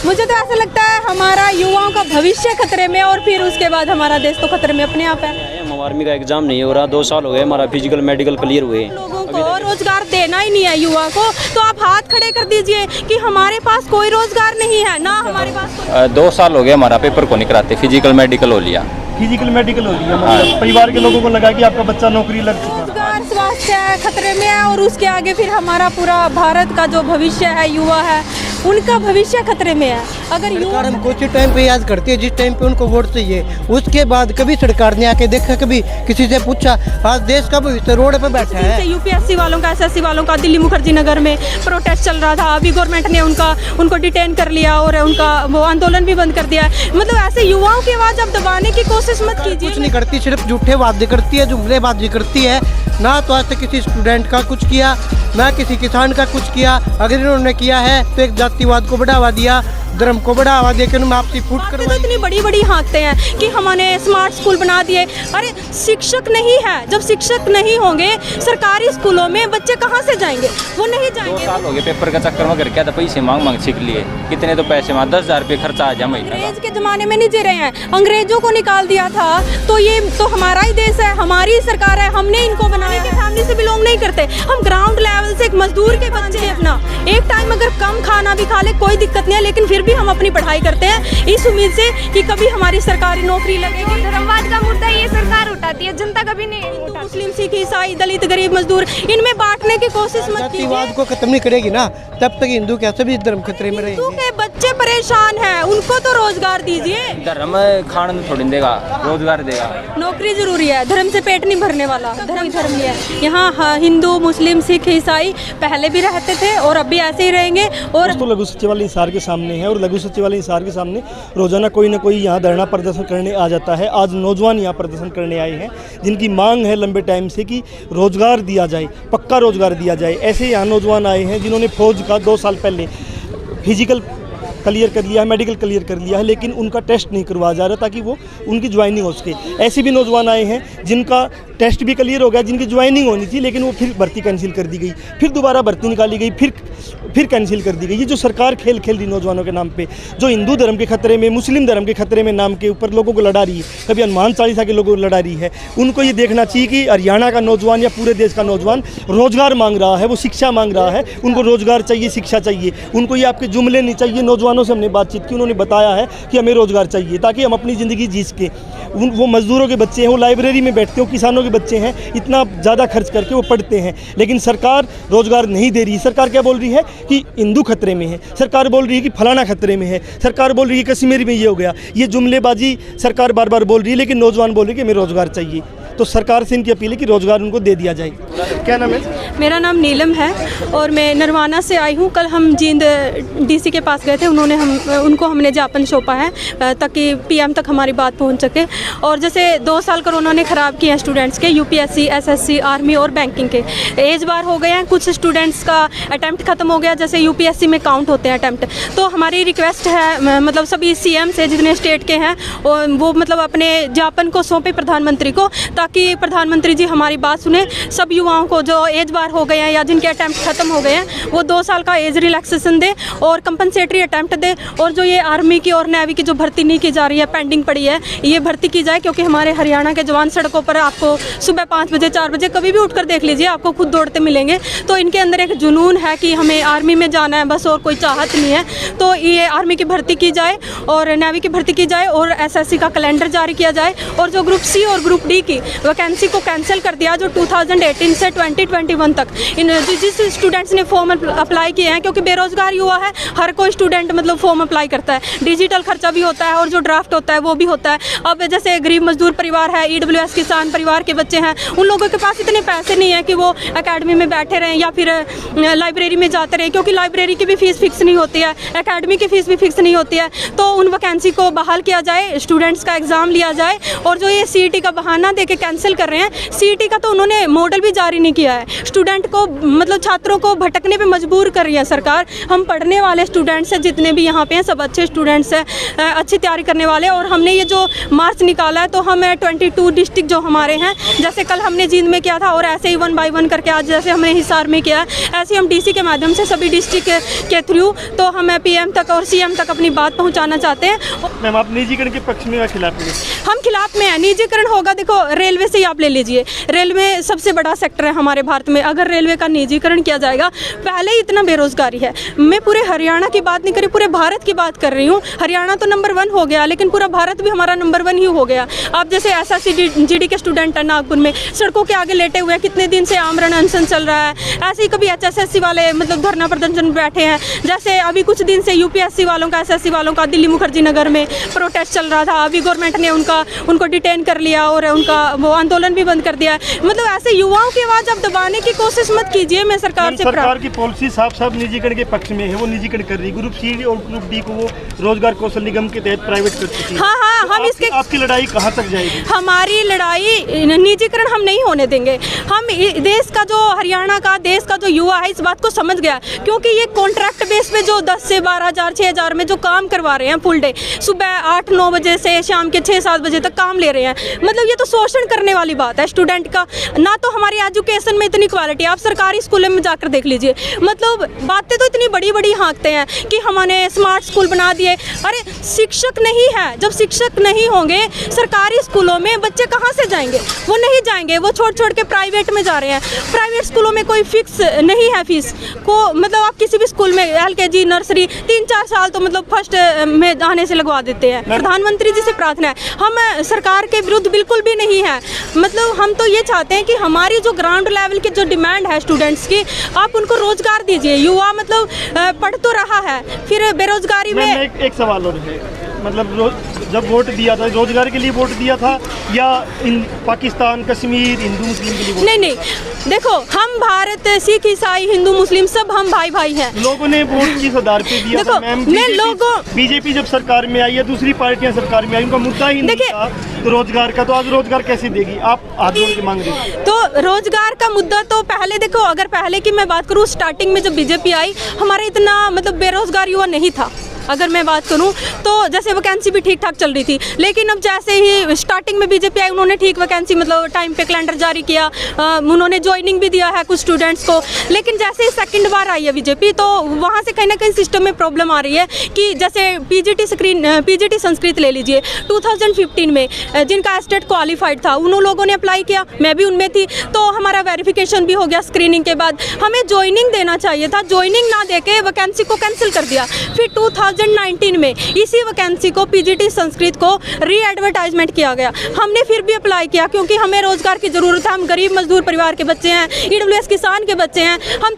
मुझे तो ऐसा लगता है हमारा युवाओं का भविष्य खतरे में और फिर उसके बाद हमारा देश तो खतरे में अपने आप है। हम आर्मी का एग्जाम नहीं हो रहा, 2 साल हो गए हमारा फिजिकल मेडिकल क्लियर हुए। लोगों को रोजगार देना ही नहीं है युवा को, तो आप हाथ खड़े कर दीजिए कि हमारे पास कोई रोजगार नहीं है ना, हमारे पास 2 साल हो गए हमारा पेपर को नहीं कराते, फिजिकल मेडिकल हो लिया। फिजिकल मेडिकल हो रही है, मतलब परिवार के लोगों को लगा कि आपका बच्चा नौकरी लग चुका है। रोजगार स्वास्थ्य खतरे में है और उसके आगे फिर हमारा पूरा भारत का जो भविष्य है, युवा है, उनका भविष्य खतरे में है। अगर सरकार हमको उसी टाइम पे याद करती है जिस टाइम पे उनको वोट चाहिए, उसके बाद कभी सरकार ने आके देखा, कभी किसी से पूछा। आज देश का भविष्य रोड पे बैठा है। यूपीएससी वालों का, एसएससी वालों का दिल्ली मुखर्जी नगर में प्रोटेस्ट चल रहा था, अभी गवर्नमेंट ने उनको डिटेन कर लिया और उनका वो आंदोलन भी बंद कर दिया। मतलब ऐसे युवाओं की आवाज अब दबाने की कोशिश मत कीजिए। कुछ नहीं करती, सिर्फ झूठे वादे करती है, जुमलेबाजी करती है। ना तो आज तक किसी स्टूडेंट का कुछ किया, ना किसी किसान का कुछ किया। अगर इन्होंने किया है तो एक जातिवाद को बढ़ावा दिया, धर्म को बढ़ावा देकर उन्होंने आपसी फूट कर इतनी बड़ी बड़ी हाँकते हैं कि हमने स्मार्ट स्कूल बना दिए। अरे शिक्षक नहीं है, जब शिक्षक नहीं होंगे सरकारी स्कूलों में बच्चे कहाँ से जाएंगे? वो नहीं जाएंगे। 2 साल हो गए पेपर का चक्कर में, क्या था पैसे मांग सीख लिए। कितने तो पैसे 10,000 रुपये खर्चा आ जाए महीने। अंग्रेज के जमाने में नहीं जी रहे हैं, अंग्रेजों को निकाल दिया था। तो ये तो हमारा ही देश है, हमारी सरकार है, हमने इनको बनाया। के फैमिली से बिलोंग नहीं करते हम, ग्राउंड लेवल से एक मजदूर के बच्चे हैं। अपना एक टाइम अगर कम खाना भी खा ले कोई दिक्कत नहीं है, लेकिन फिर भी हम अपनी पढ़ाई करते हैं इस उम्मीद से कि कभी हमारी सरकारी नौकरी लगेगी। धर्मवाद का मुद्दा ये सरकार उठाती है, जनता कभी नहीं उठाती। मुस्लिम, सिख, ईसाई, दलित, गरीब, मजदूर, इनमें बांटने की कोशिश मत कीजिए। जातिवाद को खत्म नहीं करेगी ना, तब तक हिंदू कैसे भी धर्म खतरे में रहेंगे। हिंदू के बच्चे परेशान हैं, उनको तो रोजगार दीजिए। धर्म खान थोड़ी देगा, रोजगार देगा। नौकरी जरूरी है, धर्म से पेट नहीं भरने वाला, धर्म ही है। यहाँ हिंदू, मुस्लिम, सिख, ईसाई पहले भी रहते थे और अब भी ऐसे ही रहेंगे। और तो लघु सचिवालय हिसार के सामने है और लघु सचिवालय हिसार के सामने रोजाना कोई ना कोई यहाँ धरना प्रदर्शन करने आ जाता है। आज नौजवान यहाँ प्रदर्शन करने आए हैं जिनकी मांग है लंबे टाइम से कि रोजगार दिया जाए, पक्का रोजगार दिया जाए। ऐसे यहाँ नौजवान आए हैं जिन्होंने फौज का 2 साल पहले फिजिकल क्लियर कर लिया है, मेडिकल क्लियर कर लिया है, लेकिन उनका टेस्ट नहीं करवाया जा रहा ताकि वो उनकी ज्वाइनिंग हो सके। ऐसे भी नौजवान आए हैं जिनका टेस्ट भी क्लियर हो गया, जिनकी ज्वाइनिंग होनी थी, लेकिन वो फिर भर्ती कैंसिल कर दी गई, फिर दोबारा भर्ती निकाली गई, फिर कैंसिल कर दी गई। ये जो सरकार खेल खेल रही नौजवानों के नाम पे, जो हिंदू धर्म के खतरे में, मुस्लिम धर्म के खतरे में नाम के ऊपर लोगों को लड़ा रही है, कभी हनुमान चालीसा के लोगों को लड़ा रही है, उनको ये देखना चाहिए कि हरियाणा का नौजवान या पूरे देश का नौजवान रोजगार मांग रहा है, वो शिक्षा मांग रहा है। उनको रोजगार चाहिए, शिक्षा चाहिए, उनको ये आपके जुमले नहीं चाहिए। नौजवानों से हमने बातचीत की, उन्होंने बताया है कि हमें रोजगार चाहिए ताकि हम अपनी ज़िंदगी जी सकें। वो मजदूरों के बच्चे हैं, वो लाइब्रेरी में बैठते हो, किसानों के बच्चे हैं, इतना ज़्यादा खर्च करके वो पढ़ते हैं, लेकिन सरकार रोजगार नहीं दे रही। सरकार क्या बोल रही है कि हिंदू खतरे में है, सरकार बोल रही है कि फलाना खतरे में है, सरकार बोल रही है कश्मीर में ये हो गया। ये जुमलेबाजी सरकार बार बार बोल रही है, लेकिन नौजवान बोल रही है कि हमें रोजगार चाहिए। तो सरकार से इनकी अपील है कि रोजगार उनको दे दिया जाए। क्या नाम है? मेरा नाम नीलम है और मैं नरवाना से आई हूँ। कल हम जींद डीसी के पास गए थे, उनको हमने ज्ञापन सौंपा है ताकि पीएम तक हमारी बात पहुँच सके। और जैसे 2 साल कोरोना ने ख़राब किए हैं स्टूडेंट्स के, यूपीएससी, एसएससी, आर्मी और बैंकिंग के। एज बार हो गए हैं, कुछ स्टूडेंट्स का अटैम्प्ट ख़त्म हो गया, जैसे यूपीएससी में काउंट होते हैं अटैम्प्ट। तो हमारी रिक्वेस्ट है मतलब सभी सीएम से जितने स्टेट के हैं वो मतलब अपने ज्ञापन को सौंपे प्रधानमंत्री को, ताकि प्रधानमंत्री जी हमारी बात सुने। सब युवाओं को जो एज बार हो गए हैं या जिनके अटैम्प्ट खत्म हो गए हैं वो 2 साल का एज रिलैक्सेशन दे और कंपनसेटरी अटैम्प्ट दे। और जो ये आर्मी की और नेवी की जो भर्ती नहीं की जा रही है, पेंडिंग पड़ी है, ये भर्ती की जाए। क्योंकि हमारे हरियाणा के जवान सड़कों पर आपको सुबह 5 बजे 4 बजे कभी भी उठकर देख लीजिए, आपको खुद दौड़ते मिलेंगे। तो इनके अंदर एक जुनून है कि हमें आर्मी में जाना है बस, और कोई चाहत नहीं है। तो ये आर्मी की भर्ती की जाए और नेवी की भर्ती की जाए और एसएससी का कैलेंडर जारी किया जाए। और जो ग्रुप सी और ग्रुप डी की वैकेंसी को कैंसिल कर दिया, जो 2018 से 2021 तक इन जिस स्टूडेंट्स ने फॉर्म अप्लाई किए हैं, क्योंकि बेरोजगार युवा है, हर कोई स्टूडेंट मतलब फॉर्म अप्लाई करता है। डिजिटल खर्चा भी होता है और जो ड्राफ्ट होता है वो भी होता है। अब जैसे गरीब मजदूर परिवार है, ईडब्ल्यूएस किसान परिवार के बच्चे हैं, उन लोगों के पास इतने पैसे नहीं है कि वो एकेडमी में बैठे रहें या फिर लाइब्रेरी में जाते रहें, क्योंकि लाइब्रेरी की भी फीस फिक्स नहीं होती है, एकेडमी की फीस भी फिक्स नहीं होती है। तो उन वैकेंसी को बहाल किया जाए, स्टूडेंट्स का एग्ज़ाम लिया जाए और जो ये सीईटी का बहाना दे के कैंसिल कर रहे हैं। सीईटी का तो उन्होंने मॉडल भी जारी नहीं किया है। स्टूडेंट को मतलब छात्रों को भटकने पे मजबूर कर रही है सरकार। हम पढ़ने वाले स्टूडेंट्स हैं जितने भी यहाँ पे हैं, सब अच्छे स्टूडेंट्स हैं, अच्छी तैयारी करने वाले। और हमने ये जो मार्च निकाला है तो हम 22 डिस्ट्रिक्ट जो हमारे हैं, जैसे कल हमने जींद में किया था और ऐसे ही 1 बाय 1 करके आज जैसे हमने हिसार में किया, ऐसे हम डीसी के माध्यम से सभी डिस्ट्रिक्ट के थ्रू तो हम पीएम तक और सीएम तक अपनी बात पहुँचाना चाहते हैं। मैम, आप निजीकरण के पक्ष में या खिलाफ में? हम खिलाफ में हैं। निजीकरण होगा, देखो रेलवे से ही आप ले लीजिए, रेलवे सबसे बड़ा सेक्टर है हमारे भारत में। अगर रेलवे का निजीकरण किया जाएगा, पहले ही इतना बेरोजगारी है। मैं पूरे हरियाणा की बात नहीं कर रही, पूरे भारत की बात कर रही हूँ। हरियाणा तो नंबर 1 हो गया, लेकिन पूरा भारत भी हमारा नंबर 1 ही हो गया। आप जैसे SSC-GD के स्टूडेंट हैं नागपुर में, सड़कों के आगे लेटे हुए, कितने दिन से आमरण अनशन चल रहा है। ऐसे ही कभी HSSC वाले मतलब धरना प्रदर्शन बैठे हैं, जैसे अभी कुछ दिन से UPSC वालों का, SSC वालों का दिल्ली मुखर्जी नगर में प्रोटेस्ट चल रहा था। अभी गवर्नमेंट ने उनको डिटेन कर लिया और उनका वो आंदोलन भी बंद कर दिया है। मतलब ऐसे युवाओं की आवाज़ आप दबाने की कोशिश मत कीजिए। मैं सरकार की पॉलिसी साफ निजीकरण के पक्ष में है, वो निजीकरण कर रही। ग्रुप सी और ग्रुप डी को वो रोजगार कौशल निगम के तहत प्राइवेट कर चुकी है। हाँ, हम इसके आपकी लड़ाई कहाँ तक जाएगी? हमारी लड़ाई निजीकरण हम नहीं होने देंगे। हम देश का जो हरियाणा का देश का जो युवा है इस बात को समझ गया, क्योंकि ये कॉन्ट्रैक्ट बेस पे जो 10 से 12,000 6,000 में जो काम करवा रहे हैं फुल डे, सुबह 8-9 बजे से शाम के 6-7 बजे तक काम ले रहे हैं। मतलब ये तो शोषण करने वाली बात है स्टूडेंट का। ना तो हमारी एजुकेशन में इतनी क्वालिटी, आप सरकारी स्कूलों में जाकर देख लीजिए। मतलब बातें तो इतनी बड़ी बड़ी हाँकते हैं कि हमने स्मार्ट स्कूल बना दिए। अरे शिक्षक नहीं है, जब शिक्षक नहीं होंगे सरकारी स्कूलों में बच्चे कहाँ से जाएंगे? वो नहीं जाएंगे, वो छोड़ के प्राइवेट में जा रहे हैं। प्राइवेट स्कूलों में कोई फिक्स नहीं है फीस को, मतलब आप किसी भी स्कूल में LKG नर्सरी 3-4 साल तो मतलब फर्स्ट में आने से लगवा देते हैं। प्रधानमंत्री जी से प्रार्थना है, हम सरकार के विरुद्ध बिल्कुल भी नहीं है। मतलब हम तो ये चाहते हैं कि हमारी जो ग्राउंड लेवल की जो डिमांड है स्टूडेंट्स की, आप उनको रोजगार दीजिए। युवा मतलब पढ़ तो रहा है, फिर बेरोजगारी में एक सवाल और है, मतलब जब वोट दिया था रोजगार के लिए वोट दिया था या पाकिस्तान, कश्मीर, हिंदू मुस्लिम के लिए वोट? नहीं, देखो हम भारत, सिख, ईसाई, हिंदू, मुस्लिम सब हम भाई हैं। लोगों ने वोट किस आधार पे दिया था मैम? बीजेपी जब सरकार में आई है, दूसरी पार्टियां सरकार में आई, उनका मुद्दा ही नहीं था रोजगार का, तो आज रोजगार कैसे देगी? आप हाथ जोड़ के मांग रही हैं। तो रोजगार का मुद्दा तो पहले देखो, अगर पहले की मैं बात करूँ, स्टार्टिंग में जब बीजेपी आई, हमारा इतना मतलब बेरोजगार युवा नहीं था। अगर मैं बात करूं तो जैसे वैकेंसी भी ठीक ठाक चल रही थी, लेकिन अब जैसे ही स्टार्टिंग में बीजेपी आई, उन्होंने ठीक वैकेंसी मतलब टाइम पे कैलेंडर जारी किया, उन्होंने ज्वाइनिंग भी दिया है कुछ स्टूडेंट्स को। लेकिन जैसे ही सेकंड बार आई है बीजेपी, तो वहाँ से कहीं ना कहीं सिस्टम में प्रॉब्लम आ रही है कि जैसे पीजीटी संस्कृत ले लीजिए, 2015 में जिनका स्टेट क्वालिफाइड था उन लोगों ने अप्लाई किया, मैं भी उनमें थी, तो हमारा वेरिफिकेशन भी हो गया स्क्रीनिंग के बाद। हमें ज्वाइनिंग देना चाहिए था, ज्वाइनिंग ना देके वैकेंसी को कैंसिल कर दिया। फिर 2019 में इसी वैकेंसी को पीजीटी संस्कृत को री एडवर्टाइजमेंट किया गया। हमने फिर भी अप्लाई किया क्योंकि हमें रोजगार की ज़रूरत है। हम गरीब मजदूर परिवार के बच्चे हैं, EWS किसान के बच्चे हैं, हम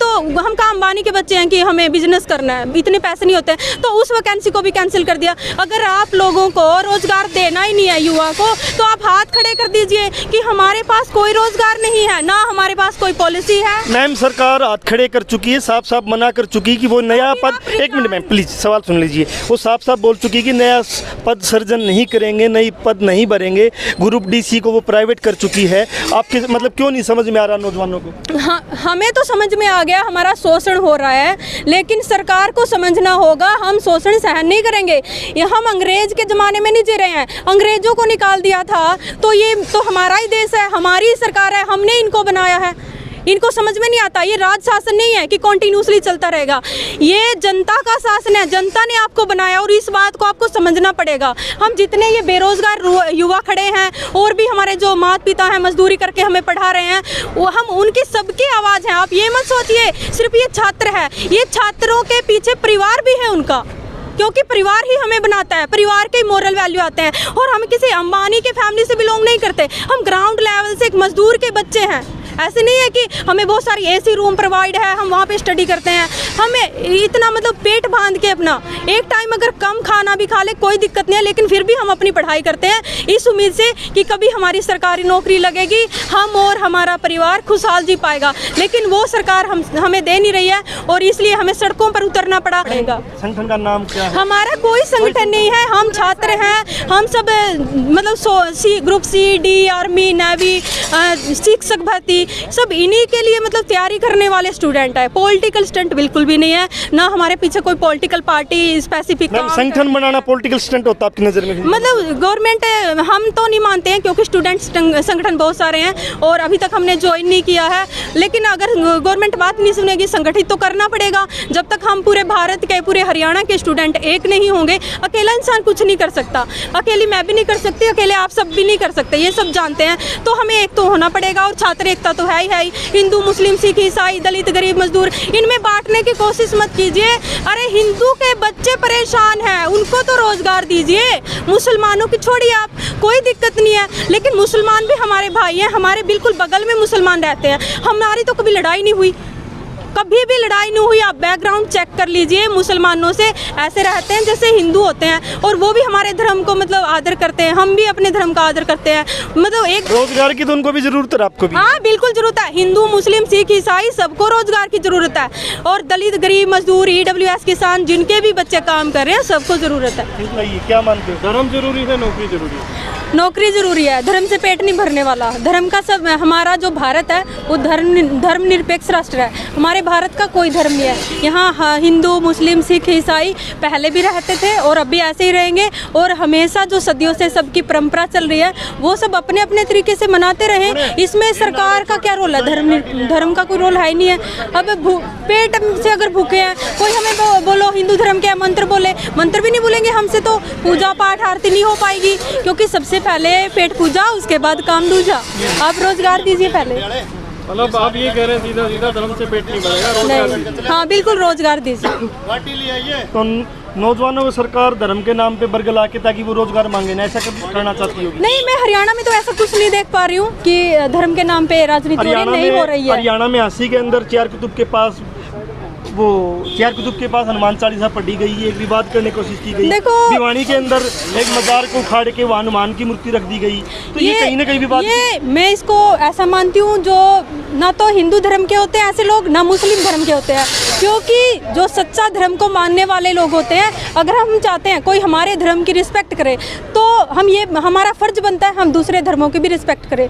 का अंबानी के बच्चे हैं कि हमें बिजनेस करना है, इतने पैसे नहीं होते। तो उस वैकेंसी को भी कैंसिल कर दिया। अगर आप लोगों को रोजगार देना ही नहीं है युवा को, तो आप हाथ खड़े कर दीजिए कि हमारे पास कोई रोजगार नहीं है, ना हमारे पास कोई पॉलिसी है। मैम, सरकार हाथ खड़े कर चुकी है, साफ साफ मना कर चुकी है कि वो नया पद, एक मिनट मैम प्लीज सवाल सुन लीजिए, वो साफ साफ बोल चुकी है कि नया पद सर्जन नहीं करेंगे, नई पद नहीं भरेंगे। ग्रुप DC को वो प्राइवेट कर चुकी है। आपके मतलब क्यों नहीं समझ में आ रहा नौजवानों को? हाँ, हमें तो समझ में आ गया हमारा शोषण हो रहा है, लेकिन सरकार को समझना होगा हम शोषण सहन नहीं करेंगे। हम अंग्रेज के ज़माने में नहीं जी रहे हैं, अंग्रेजों को निकाल दिया था, तो ये तो हमारा ही देश है, हमारी सरकार है, हमने इनको बनाया है। इनको समझ में नहीं आता, ये राज शासन नहीं है कि कॉन्टिन्यूसली चलता रहेगा, ये जनता का शासन है, जनता ने आपको बनाया और इस बात को आपको समझना पड़ेगा। हम जितने ये बेरोजगार युवा खड़े हैं और भी हमारे जो माता पिता हैं मजदूरी करके हमें पढ़ा रहे हैं, वो हम उनकी सबकी आवाज़ हैं। आप ये मत सोचिए सिर्फ ये छात्र है, ये छात्रों के पीछे परिवार भी है उनका, क्योंकि परिवार ही हमें बनाता है, परिवार के मोरल वैल्यू आते हैं। और हम किसी अंबानी के फैमिली से बिलोंग नहीं करते, हम ग्राउंड लेवल से एक मजदूर के बच्चे हैं, ऐसे नहीं है कि हमें बहुत सारी एसी रूम प्रोवाइड है, हम वहाँ पे स्टडी करते हैं। हमें इतना मतलब पेट बांध के अपना एक टाइम अगर कम खाना भी खा ले कोई दिक्कत नहीं है, लेकिन फिर भी हम अपनी पढ़ाई करते हैं इस उम्मीद से कि कभी हमारी सरकारी नौकरी लगेगी, हम और हमारा परिवार खुशहाल जी पाएगा। लेकिन वो सरकार हमें दे नहीं रही है और इसलिए हमें सड़कों पर उतरना पड़ेगा। संगठन का नाम क्या है? हमारा कोई संगठन नहीं है, हम छात्र हैं, हम सब मतलब group C, D, army, navy, शिक्षक भर्ती सब इन्हीं के लिए मतलब तैयारी करने वाले स्टूडेंट है। पॉलिटिकल स्टंट बिल्कुल भी नहीं है, ना हमारे पीछे कोई पॉलिटिकल पार्टी स्पेसिफिक। संगठन बनाना पॉलिटिकल स्टंट होता है आपकी नज़र में? मतलब गवर्नमेंट हम तो नहीं मानते हैं क्योंकि स्टूडेंट संगठन बहुत सारे हैं और अभी तक हमने ज्वाइन नहीं किया है। लेकिन अगर गवर्नमेंट बात नहीं सुनेगी, संगठित तो करना पड़ेगा। जब तक हम पूरे भारत के, पूरे हरियाणा के स्टूडेंट एक नहीं होंगे, अकेला इंसान कुछ नहीं कर सकता। अकेली मैं भी नहीं कर सकती, अकेले आप सब भी नहीं कर सकते, ये सब जानते हैं। तो हमें एक तो होना पड़ेगा और छात्र एकता तो है ही। हिंदू, मुस्लिम, सिख, ईसाई, दलित, गरीब, मजदूर, इनमें बांटने की कोशिश मत कीजिए। अरे हिंदू के बच्चे परेशान हैं, उनको तो रोजगार दीजिए। मुसलमानों की छोड़िए आप, कोई दिक्कत नहीं है, लेकिन मुसलमान भी हमारे भाई हैं, हमारे बिल्कुल बगल में मुसलमान रहते हैं। हमारी तो कभी लड़ाई नहीं हुई, कभी भी लड़ाई नहीं हुई। आप बैकग्राउंड चेक कर लीजिए, मुसलमानों से ऐसे रहते हैं जैसे हिंदू होते हैं और वो भी हमारे धर्म को मतलब आदर करते हैं, हम भी अपने धर्म का आदर करते हैं। मतलब एक रोजगार की तो उनको भी जरूरत है, आपको भी? हाँ बिल्कुल जरूरत है। हिंदू, मुस्लिम, सिख, ईसाई सबको रोजगार की जरूरत है और दलित, गरीब, मजदूर, EWS किसान, जिनके भी बच्चे काम कर रहे हैं, सबको जरूरत है। क्या मानते हो, धर्म जरूरी है, नौकरी जरूरी है? नौकरी जरूरी है, धर्म से पेट नहीं भरने वाला। धर्म का सब, हमारा जो भारत है वो धर्मनिरपेक्ष राष्ट्र है। हमारे भारत का कोई धर्म नहीं है। यहाँ हिंदू, मुस्लिम, सिख, ईसाई पहले भी रहते थे और अब भी ऐसे ही रहेंगे और हमेशा जो सदियों से सबकी परंपरा चल रही है वो सब अपने अपने तरीके से मनाते रहे। इसमें सरकार का क्या रोल है? धर्म का कोई रोल है ही नहीं है। अब पेट से अगर भूखे हैं, कोई हमें बोलो हिंदू धर्म के मंत्र बोले, मंत्र भी नहीं बोलेंगे हमसे तो पूजा पाठ आरती नहीं हो पाएगी, क्योंकि सबसे पहले पेट पूजा, उसके बाद काम दूजा। आप रोजगार दीजिए पहले। मतलब आप ये कह रहे हैं सीधा सीधा धर्म से पेट नहीं भरेगा, रोजगार दीजिए। हाँ बिल्कुल रोजगार दीजिए। तो नौजवानों को सरकार धर्म के नाम पे बरगला के ताकि वो रोजगार मांगे ना, ऐसा करना चाहती होगी? नहीं, मैं हरियाणा में तो ऐसा कुछ नहीं देख पा रही हूँ कि धर्म के नाम पे राजनीति नहीं हो रही है। हरियाणा में हांसी के अंदर चार कुतुब के पास हनुमान चालीसा पढ़ी गई है, एक विवाद करने की कोशिश की गई। देखो, भिवानी के अंदर एक मजार को उखाड़ के वहाँ हनुमान की मूर्ति रख दी गई, तो ये कहीं ना कहीं विवाद। ये मैं इसको ऐसा मानती हूँ, जो ना तो हिंदू धर्म के होते हैं ऐसे लोग, ना मुस्लिम धर्म के होते हैं, क्योंकि जो सच्चा धर्म को मानने वाले लोग होते हैं, अगर हम चाहते हैं कोई हमारे धर्म की रिस्पेक्ट करे तो हमारा फर्ज बनता है हम दूसरे धर्मों की भी रिस्पेक्ट करें।